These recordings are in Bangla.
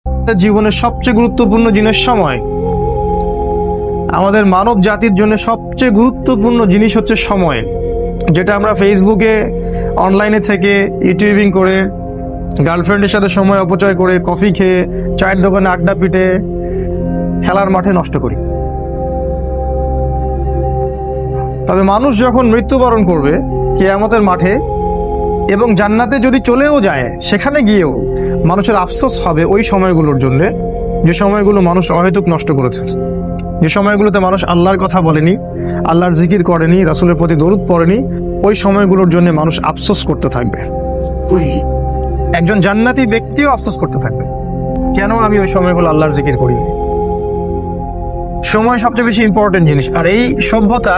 জীবনের সবচেয়ে গুরুত্বপূর্ণ জিনিস সময়। আমাদের মানব জাতির জন্য সবচেয়ে গুরুত্বপূর্ণ জিনিস হচ্ছে সময়, যেটা আমরা ফেসবুকে অনলাইনে থেকে ইউটিউবিং করে, গার্লফ্রেন্ডের সাথে সময় অপচয় করে, কফি খেয়ে, চায়ের দোকানে আড্ডা পিটে, খেলার মাঠে নষ্ট করি। তবে মানুষ যখন মৃত্যুবরণ করবে কিয়ামতের মাঠে এবং জান্নাতে যদি চলেও যায়, সেখানে গিয়েও মানুষের আফসোস হবে ওই সময়গুলোর জন্য, যে সময়গুলো মানুষ অহেতুক নষ্ট করেছে, যে সময়গুলোতে মানুষ আল্লাহর কথা বলেনি, আল্লাহর জিকির করেনি, রাসূলের প্রতি দরুদ পড়েনি। ওই সময়গুলোর জন্য মানুষ আফসোস করতে থাকবে। একজন জান্নাতি ব্যক্তিও আফসোস করতে থাকবে, কেন আমি ওই সময়গুলো আল্লাহর জিকির করিনি। সময় সবচেয়ে বেশি ইম্পর্টেন্ট জিনিস। আর এই সভ্যতা,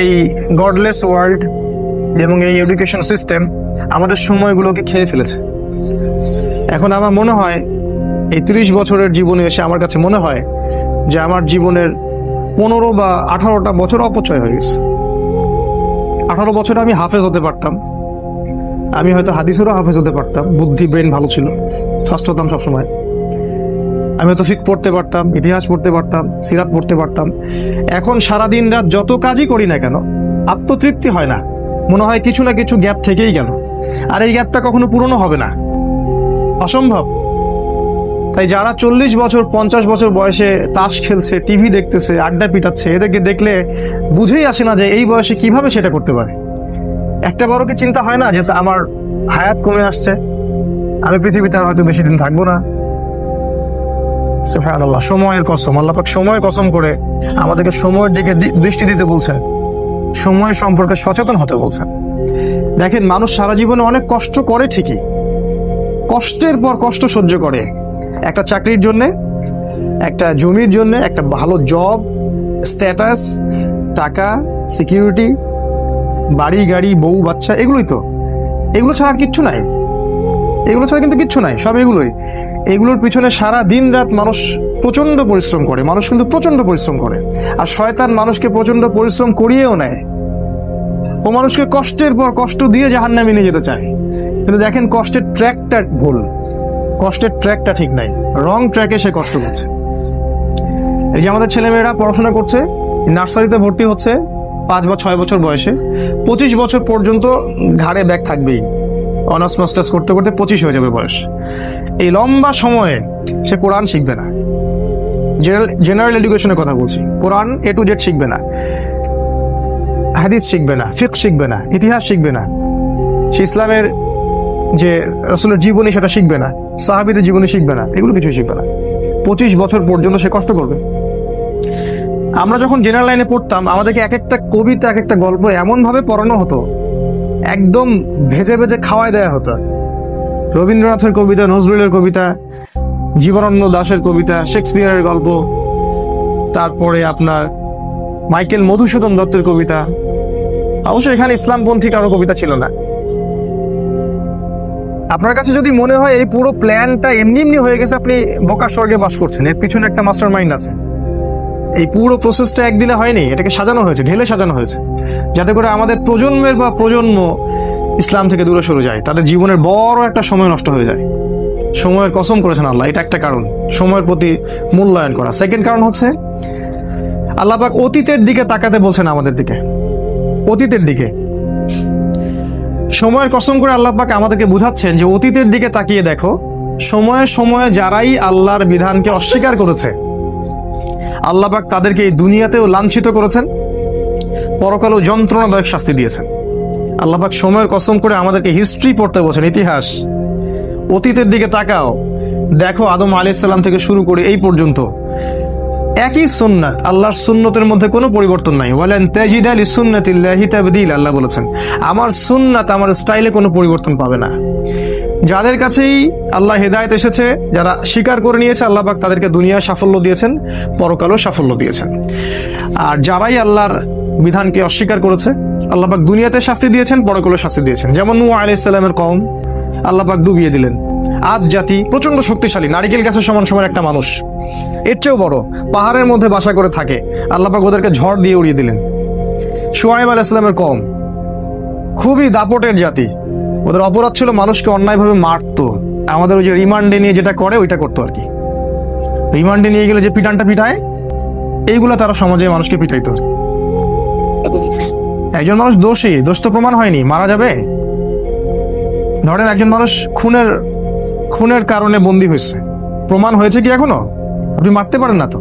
এই গডলেস ওয়ার্ল্ড এবং এই এডুকেশন সিস্টেম আমাদের সময়গুলোকে খেয়ে ফেলেছে। এখন আমার মনে হয় এই 30 বছরের জীবনে এসে আমার কাছে মনে হয় যে আমার জীবনের 15 বা 18টা বছর অপচয় হয়ে গেছে। 18 বছরে আমি হাফেজ হতে পারতাম, আমি হয়তো হাদিসেরও হাফেজ হতে পারতাম, বুদ্ধি ব্রেন ভালো ছিল, ফার্স্ট হতাম সবসময়। আমি হয়তো ফিকহ পড়তে পারতাম, ইতিহাস পড়তে পারতাম, সিরাত পড়তে পারতাম। এখন সারাদিন রাত যত কাজই করি না কেন আত্মতৃপ্তি হয় না, মনে হয় কিছু না কিছু গ্যাপ থেকেই গেল, আর এই গ্যাপটা কখনো পূরণ হবে না, অসম্ভব। তাই যারা 40 বছর 50 বছর বয়সে তাস খেলছে, টিভি দেখতেছে, আড্ডা পিটাচ্ছে, এদেরকে দেখলে বুঝেই আসে না যে এই বয়সে কিভাবে সেটা করতে পারে। একটা বড় কি চিন্তা হয় না যে আমার হায়াত কমে আসছে, আমি পৃথিবীতে আর হয়তো বেশি দিন থাকবো না। সুবহানাল্লাহ, সময়ের কসম, আল্লাহ পাক সময়ের কসম করে আমাদেরকে সময়ের দিকে দৃষ্টি দিতে বলছেন, সময় সম্পর্কে সচেতন হতে বলছেন। দেখেন, মানুষ সারা জীবনে অনেক কষ্ট করে ঠিকই, কষ্টের পর কষ্ট সহ্য করে, একটা চাকরির জন্য, একটা জমির জন্য, একটা ভালো জব, স্ট্যাটাস, টাকা, সিকিউরিটি, বাড়ি গাড়ি, বউ বাচ্চা, এগুলোই তো। এগুলো ছাড়া আর কিচ্ছু নাই, এগুলো ছাড়া কিন্তু কিচ্ছু নাই, সব এগুলোই। এগুলোর পিছনে সারা দিন রাত মানুষ প্রচন্ড পরিশ্রম করে, মানুষ কিন্তু প্রচন্ড পরিশ্রম করে। আর শয়তান মানুষকে প্রচন্ড পরিশ্রম করিয়েও নেয়, ও মানুষকে কষ্টের পর কষ্ট দিয়ে জাহান্নামে নিয়ে যেতে চায়। কিন্তু দেখেন, কষ্টের ট্র্যাকটা ভুল, কষ্টের ট্র্যাকটা ঠিক নাই, রং ট্র্যাকে সে কষ্ট করছে। এই যে আমাদের ছেলেমেয়েরা পড়াশোনা করছে, নার্সারিতে ভর্তি হচ্ছে 5 বা 6 বছর বয়সে, 25 বছর পর্যন্ত ঘাড়ে ব্যাগ থাকবেই, অনার্স মাস্টার্স করতে করতে 25 হয়ে যাবে বয়স। এই লম্বা সময়ে সে কোরআন শিখবে না, জেনারেল এডুকেশনের কথা বলছি, কোরআন A to Z শিখবে না, হাদিস শিখবে না, ফিকহ শিখবে না, ইতিহাস শিখবে না, সে ইসলামের যে রাসূলের জীবনী সেটা শিখবে না, সাহাবীদের জীবনী শিখবে না, এগুলো কিছুই শিখবে না। 25 বছর পর্যন্ত সে কষ্ট করবে। আমরা যখন জেনারেল লাইনে পড়তাম, আমাদেরকে এক একটা কবিতা, এক একটা গল্প এমনভাবে পড়ানো হতো, একদম ভেজে ভেজে খাওয়াই দেওয়া হতো। রবীন্দ্রনাথের কবিতা, নজরুলের কবিতা, জীবনানন্দ দাশের কবিতা, শেক্সপিয়ারের গল্প, তারপরে আপনার মাইকেল মধুসূদন দত্তের কবিতা। অবশ্য এখানে ইসলামপন্থী কারো কবিতা ছিল না। আপনার কাছে যদি মনে হয় এই পুরো প্ল্যানটা এমনি এমনি হয়ে গেছে, আপনি বোকা স্বর্গে বাস করছেন, এর পিছনে একটা মাস্টার মাইন্ড আছে। এই পুরো প্রসেসটা একদিনে হয়নি, এটাকে সাজানো হয়েছে, ঢেলে সাজানো হয়েছে, যাতে করে আমাদের প্রজন্মের বা প্রজন্ম ইসলাম থেকে দূরে সরে যায়, তাদের জীবনের বড় একটা সময় নষ্ট হয়ে যায়। সময়ের কসম করেছেন আল্লাহ, এটা একটা কারণ, সময়ের প্রতি মূল্যায়ন করা। সেকেন্ড কারণ হচ্ছে আল্লাহ পাক অতীতের দিকে তাকাতে বলছেন আমাদের দিকে, অতীতের দিকে। সময়ের কসম করে আল্লাহ পাক আমাদেরকে বুঝাচ্ছেন যে অতীতের দিকে তাকিয়ে দেখো, সময়ে সময়ে যারাই আল্লাহর বিধানকে অস্বীকার করেছে, আল্লাহ পাক তাদেরকে এই দুনিয়াতেও লাঞ্ছিত করেছেন, পরকালেও যন্ত্রণাদায়ক শাস্তি দিয়েছেন। আল্লাহ পাক সময়ের কসম করে আমাদেরকে হিস্ট্রি পড়তে বলছেন, ইতিহাস। অতীতের দিকে তাকাও, দেখো আদম আলাইহিস সালাম থেকে শুরু করে এই পর্যন্ত একই সুন্নাত, আল্লাহর সুন্নতের মধ্যে কোনো পরিবর্তন নাই। ওয়ালান তাজিদা লিসুন্নাতিল্লাহি তাবদীলা, আল্লাহ বলেছেন আমার সুন্নাত, আমার স্টাইলে কোনো পরিবর্তন পাবে না। যাদের কাছেই আল্লাহ হেদায়েত এসেছে, যারা স্বীকার করে নিয়েছে, আল্লাহ পাক তাদেরকে দুনিয়ায় সাফল্য দিয়েছেন, পরকালেও সাফল্য দিয়েছেন। আর যারাই আল্লাহর বিধানকে অস্বীকার করেছে, আল্লাহ পাক দুনিয়াতে শাস্তি দিয়েছেন, পরকালেও শাস্তি দিয়েছেন। যেমন নূহ আলাইহিস সালামের কওম আল্লাহ পাক ডুবিয়ে দিলেন। আদ জাতি প্রচন্ড শক্তিশালী, নারিকেল গাছের সমান সমান একটা মানুষ, এর চেয়েও বড়, পাহাড়ের মধ্যে বাসা করে থাকে, আল্লাহ পাক ওদেরকে ঝড় দিয়ে উড়িয়ে দিলেন। শুআয়ব আলাইহিস সালামের কওম খুবই দাপটের জাতি, ওদের অপরাধ ছিল মানুষকে অন্যায়ভাবে মারতো, আমাদের ওই যে রিমান্ডে নিয়ে যেটা করে ওইটা করতো আর কি। রিমান্ডে নিয়ে গেলে যে পিটানটা পিটায়, এইগুলা তারা সমাজে মানুষকে পিটাইতো। একজন মানুষ দোষী, দোষ তো প্রমাণ হয়নি, মারা যাবে। ধরেন একজন মানুষ খুনের কারণে বন্দী হয়েছে, প্রমাণ হয়েছে কি এখনো? আপনি মারতে পারেন না তো,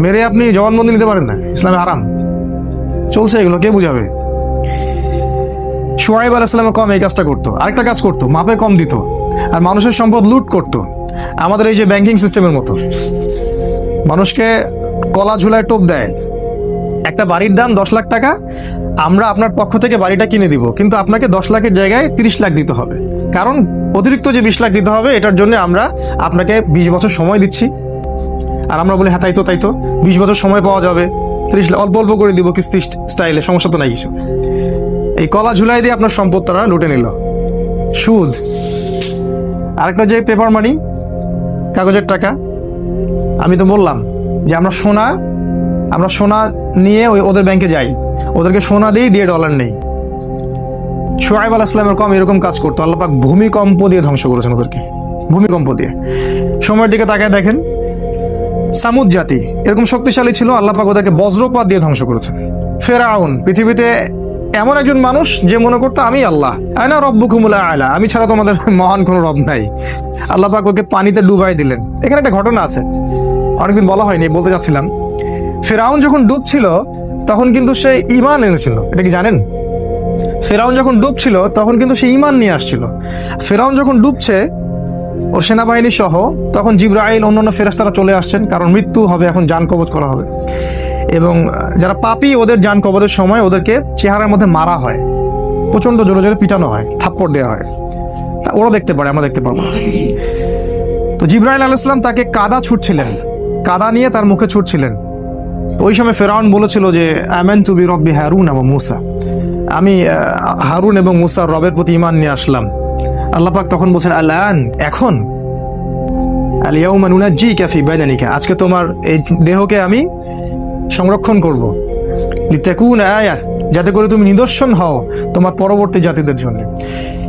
মেরে আপনি জবানবন্দি নিতে পারেন না, ইসলামে আরাম চলছে এগুলো, কে বুঝাবে? শুআয়ব আলাইহিস সালাম কম এই কাজটা করতো, আরেকটা কাজ করতো, মাপে কম দিত আর মানুষের সম্পদ লুট করতো। আমাদের এই যে ব্যাংকিং সিস্টেমের মতো, মানুষকে কলা ঝুলায় টোপ দেয়, একটা বাড়ির দাম 10 লাখ টাকা, আমরা আপনার পক্ষ থেকে বাড়িটা কিনে দিব, কিন্তু আপনাকে 10 লাখের জায়গায় 30 লাখ দিতে হবে, কারণ অতিরিক্ত যে 20 লাখ দিতে হবে এটার জন্য আমরা আপনাকে 20 বছর সময় দিচ্ছি। আর আমরা বলি হ্যাঁ তাই তো 20 বছর সময় পাওয়া যাবে, 30 লাখ অল্প অল্প করে দিব কিস্তি স্টাইলে, সমস্যা তো নাই কিছু। এই কলা ঝুলাই দিয়ে আপনার সম্পদ তারা লুটে নিল, সুদ। আরেকটা যে পেপার মানি, কাগজের টাকা, আমি তো বললাম যে আমরা সোনা নিয়ে ওদের ব্যাংকে যাই, ওদেরকে সোনা দিয়ে ডলার নেই। শুআয়ব আলাইহিস সালামের কম এরকম কাজ করতো, আল্লাহ পাক ভূমিকম্প দিয়ে ধ্বংস করেছেন ওদেরকে, ভূমিকম্প দিয়ে। সময়ের দিকে তাকায় দেখেন, সামুদ জাতি এরকম শক্তিশালী ছিল, আল্লাহ পাক ওদেরকে বজ্রপাত দিয়ে ধ্বংস করেছেন। ফেরাউন পৃথিবীতে এমন একজন মানুষ যে মনে করতো আমি আল্লাহ, আনা রব্বুকুমুল আ'লা, আমি ছাড়া তোমাদের মহান কোনো রব নাই। আল্লাহ পাক ওকে পানিতে ডুবাই দিলেন। এখানে একটা ঘটনা আছে, অনেকদিন বলা হয়নি, বলতে যাচ্ছিলাম। ফেরাউন যখন ডুবছিল তখন কিন্তু সে ঈমান এনেছিল, এটা কি জানেন? ফেরাউন যখন ডুবছিল তখন কিন্তু সে ঈমান নিয়ে আসছিল। ফেরাউন যখন ডুবছে ওর সেনাবাহিনী সহ, তখন জিবরাইল অন্যান্য ফেরেশতারা চলে আসছেন, কারণ মৃত্যু হবে, এখন জান কবজ করা হবে। এবং যারা পাপী ওদের জান কবজের সময় ওদেরকে চেহারার মধ্যে মারা হয়, প্রচন্ড জোরে জোরে পিটানো হয়, থাপ্পড় দেওয়া হয়। ওরা দেখতে পারে, আমরা দেখতে পাবো। তো জিবরাইল আলাইহিস সালাম তাকে কাদা ছুটছিলেন, কাদা নিয়ে তার মুখে ছুটছিলেন। ওই সময় ফেরাউন বলেছিল যে আমানতু বিরব্বি হারুন ওয়া মূসা, আমি হারুন এবং মূসার রবের প্রতি ঈমান নিয়ে আসলাম। আল্লাহ পাক তখন বলছেন আলান, এখন, আল ইয়াউমা নুনাজ্জিকা ফি বাদানিকা, আজকে তোমার এই দেহকে আমি সংরক্ষণ করব, লিতাকুনা আয়াত, যাতে করে তুমি নিদর্শন হও তোমার পরবর্তী জাতিদের জন্য।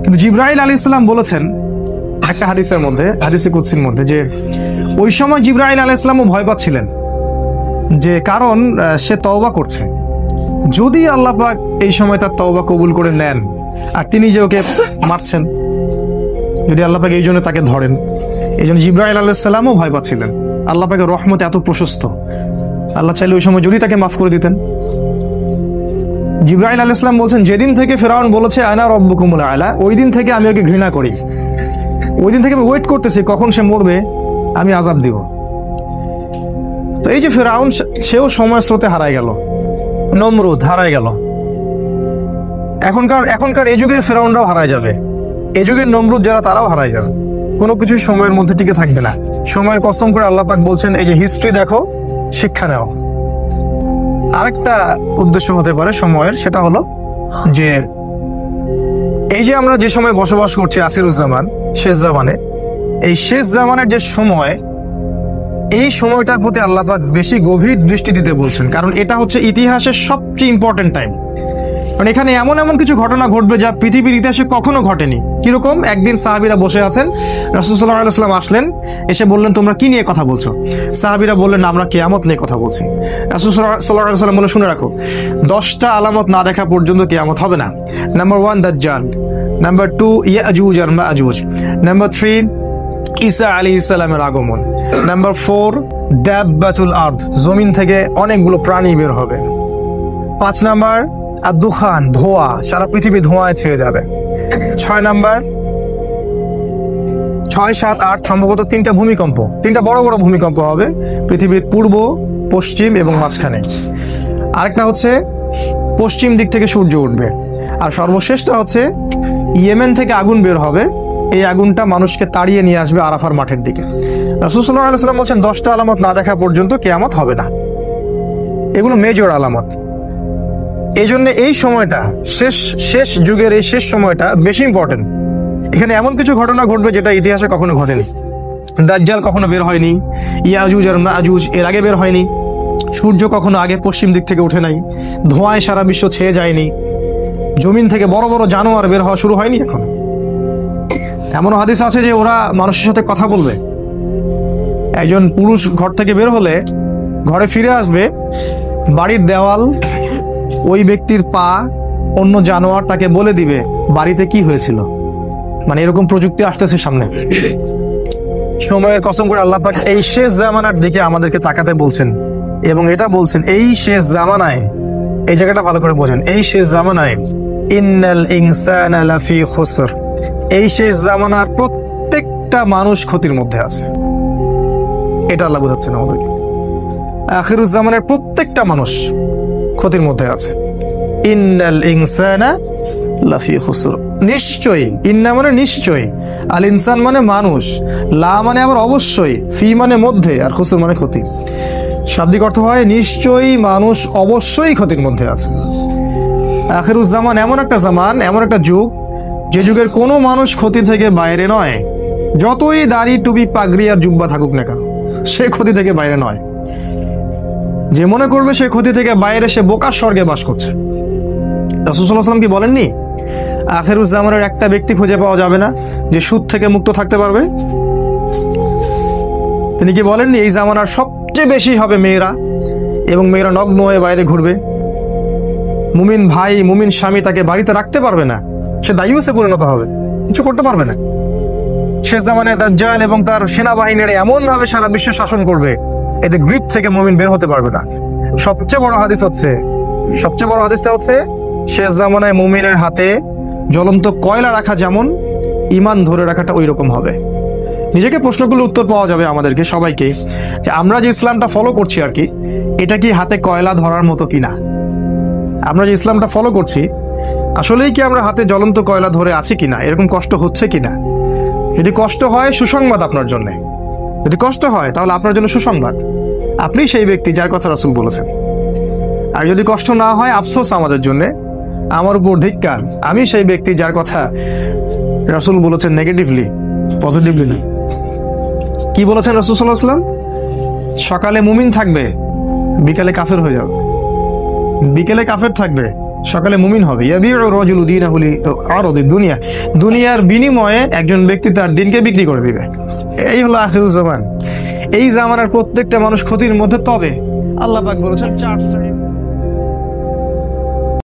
কিন্তু জিবরাইল আলাইহিস সালাম বলেছেন একটা হাদিসের মধ্যে, হাদিসে কুদসির মধ্যে, যে ওই সময় জিবরাইল আলাইহিস সালামও ভয় পাচ্ছিলেন, যে কারণ সে তওবা করছে, যদি আল্লাহ পাক এই সময় তার তওবা কবুল করে নেন আর তিনি যে ওকে মারছেন, যদি আল্লাহ পাক এই জন্য তাকে ধরেন, এই জন্য জিবরাইল আলাইহিস সালামও ভয় পাচ্ছিলেন। আল্লাহ পাকের রহমত এত প্রশস্ত, আল্লাহ চাইলে ওই সময় যদি তাকে মাফ করে দিতেন। জিবরাইল আলাইহিস সালাম বলছেন, যেদিন থেকে ফেরাউন বলেছে আনা রব্বুকুমুল আ'লা, ওই দিন থেকে আমি ওকে ঘৃণা করি, ওই দিন থেকে আমি ওয়েট করতেছি কখন সে মরবে, আমি আযাব দিব। তো এই যে ফেরাউন, সেও সময় স্রোতে হারায় গেল, নমরুদ হারায় গেল। এখনকার এই যুগের ফেরাউনরাও হারায় যাবে, এই যুগের নমরুদ যারা তারাও হারায় যাবে, কোনো কিছু সময়ের মধ্যে টিকে থাকবে না। সময়ের কসম করে আল্লাহ পাক বলছেন, এই যে হিস্ট্রি দেখো, শিক্ষা নাও। আরেকটা উদ্দেশ্য হতে পারে সময়ের, সেটা হলো যে এই যে আমরা যে সময় বসবাস করছি, আখিরুজ্জামান, শেষ জামানে, এই শেষ জামানের যে সময়, এই সময়টার প্রতি আল্লাহ পাক বেশি গভীর দৃষ্টি দিতে বলছেন, কারণ এটা হচ্ছে ইতিহাসের সবচেয়ে ইম্পর্টেন্ট টাইম। কারণ এখানে এমন কিছু ঘটনা ঘটবে যা পৃথিবীর ইতিহাসে কখনো ঘটেনি। কিরকম? একদিন সাহাবীরা বসে আছেন, রাসূল সাল্লাল্লাহু আলাইহি ওয়াসাল্লাম আসলেন, এসে বললেন তোমরা কি নিয়ে কথা বলছো? সাহাবীরা বললেন আমরা কিয়ামত নিয়ে কথা বলছি। রাসূল সাল্লাল্লাহু আলাইহি ওয়াসাল্লাম বললেন শুনে রাখো, 10টা আলামত না দেখা পর্যন্ত কিয়ামত হবে না। নাম্বার 1 দাজ্জাল, নাম্বার 2 ইয়াজুজ আর মাজুজ, নাম্বার 3 ঈসা আলাইহিস সালামের আগমন, নাম্বার 4 দাব্বাতুল আরদ, জমিন থেকে অনেকগুলো প্রাণী বের হবে। 5 নাম্বার আর দুখান, ধোঁয়া, সারা পৃথিবী ধোঁয়ায় ছেয়ে যাবে। 6 নাম্বার, 6, 7, 8 সম্ভবত 3টা ভূমিকম্প, 3টা বড় বড় ভূমিকম্প হবে পৃথিবীর পূর্ব, পশ্চিম এবং মাঝখানে। আরেকটা হচ্ছে পশ্চিম দিক থেকে সূর্য উঠবে। আর সর্বশেষটা হচ্ছে ইয়েমেন থেকে আগুন বের হবে, এই আগুনটা মানুষকে তাড়িয়ে নিয়ে আসবে আরাফার মাঠের দিকে। রাসূল সাল্লাল্লাহু আলাইহি ওয়াসাল্লাম বলছেন 10টা আলামত না দেখা পর্যন্ত কিয়ামত হবে না। এগুলো মেজর আলামত। এই জন্য এই সময়টা, শেষ যুগের এই শেষ সময়টা বেশি ইম্পর্টেন্ট। এখানে এমন কিছু ঘটনা ঘটবে যেটা ইতিহাসে কখনো ঘটেনি। দাজ্জাল কখনো বের হয়নি, ইয়াজুজ আর মাজুজ এর আগে বের হয়নি, সূর্য কখনো আগে পশ্চিম দিক থেকে ওঠে নাই, ধোঁয়ায় সারা বিশ্ব ছেয়ে যায়নি, জমিন থেকে বড় বড় জানোয়ার বের হওয়া শুরু হয়নি এখন। এমন হাদিস আছে যে ওরা মানুষের সাথে কথা বলবে। একজন পুরুষ ঘর থেকে বের হলে ঘরে ফিরে আসবে, বাড়ির দেওয়াল, ওই ব্যক্তির পা, অন্য জানোয়ার তাকে বলে দিবে বাড়িতে কি হয়েছিল। মানে এরকম প্রযুক্তি আসতেছে সামনে। সময়ের কসম করে আল্লাহ পাক এই শেষ জামানার দিকে আমাদেরকে তাকাতে বলছেন, এবং এটা বলছেন এই শেষ জামানায়, এই জায়গাটা ভালো করে বোঝেন, এই শেষ জামানায় ইন্নাল ইনসানা লাফি খুসর, এই শেষ জামানার প্রত্যেকটা মানুষ ক্ষতির মধ্যে আছে। এটা আল্লাহ বোঝাচ্ছেন আমাদেরকে। আখিরুজ জামানের প্রত্যেকটা মানুষ ক্ষতির মধ্যে আছে। ইন্নাল ইনসানা লাফি খুসর, নিশ্চয়ই, ইন্না মানে নিশ্চয়ই, আল ইনসান মানে মানুষ, লা মানে আবার অবশ্যই, ফি মানে মধ্যে, আর খুসর মানে ক্ষতি। শাব্দিক অর্থ হয় নিশ্চয়ই মানুষ অবশ্যই ক্ষতির মধ্যে আছে। আখিরুজ জামান এমন একটা জামান, এমন একটা যুগ, যে যুগের কোনো মানুষ ক্ষতি থেকে বাইরে নয়। যতই দাড়ি টুপি পাগড়ি আর জুব্বা থাকুক না কেন, সে ক্ষতি থেকে বাইরে নয়। যে মনে করবে সে ক্ষতি থেকে বাইরে, সে বোকার স্বর্গে বাস করছে। রাসূল সাল্লাল্লাহু আলাইহি ওয়াসাল্লাম কি বলেননি, আখিরুজ জামানের একটা ব্যক্তি খুঁজে পাওয়া যাবে না যে সুদ থেকে মুক্ত থাকতে পারবে? তিনি কি বলেননি এই জামানার সবচেয়ে বেশি হবে মেয়েরা, এবং মেয়েরা নগ্ন হয়ে বাইরে ঘুরবে। মুমিন ভাই, মুমিন স্বামী তাকে বাড়িতে রাখতে পারবে না, সে দায়ুসে পরিণত হবে, কিছু করতে পারবে না। শেষ জামানায় দাজ্জাল এবং তার সেনাবাহিনীরা এমন ভাবে সারা বিশ্ব শাসন করবে, এতে গ্রিপ থেকে মুমিন বের হতে পারবে না। সবচেয়ে বড় হাদিসটা হচ্ছে শেষ জামানায় মুমিনের হাতে জ্বলন্ত কয়লা রাখা যেমন, ঈমান ধরে রাখাটা ওই রকম হবে। নিজেকে প্রশ্নগুলোর উত্তর পাওয়া যাবে আমাদেরকে সবাইকে, যে আমরা যে ইসলামটা ফলো করছি আর কি, এটা কি হাতে কয়লা ধরার মতো কিনা? আমরা যে ইসলামটা ফলো করছি, আসলেই কি আমরা হাতে জ্বলন্ত কয়লা ধরে আছি কিনা, এরকম কষ্ট হচ্ছে কিনা? যদি কষ্ট হয়, সুসংবাদ আপনার জন্য। যদি কষ্ট হয় তাহলে আপনার জন্য সুসংবাদ, আপনি সেই ব্যক্তি যার কথা রাসূল বলেছেন। আর যদি কষ্ট না হয়, আফসোস আমাদের জন্য, আমার উপর ধিক্কার, আমি সেই ব্যক্তি যার কথা রাসূল বলেছেন নেগেটিভলি, পজিটিভলি না। কি বলেছেন রাসূল সাল্লাল্লাহু আলাইহি ওয়াসাল্লাম? সকালে মুমিন থাকবে, বিকালে কাফের হয়ে যাবে। বিকেলে কাফের থাকবে, সকালে মুমিন হবে। ইয়াবিউ রাজুলু দীনাহু লিআরাদিদ দুনিয়া, দুনিয়ার বিনিময়ে একজন ব্যক্তি তার দিনকে বিক্রি করে দিবে। এই হলো আখিরুজ জামান। এই জামানার প্রত্যেকটা মানুষ ক্ষতির মধ্যে। তবে আল্লাহ পাক বলেছেন 4 শ্রেণীর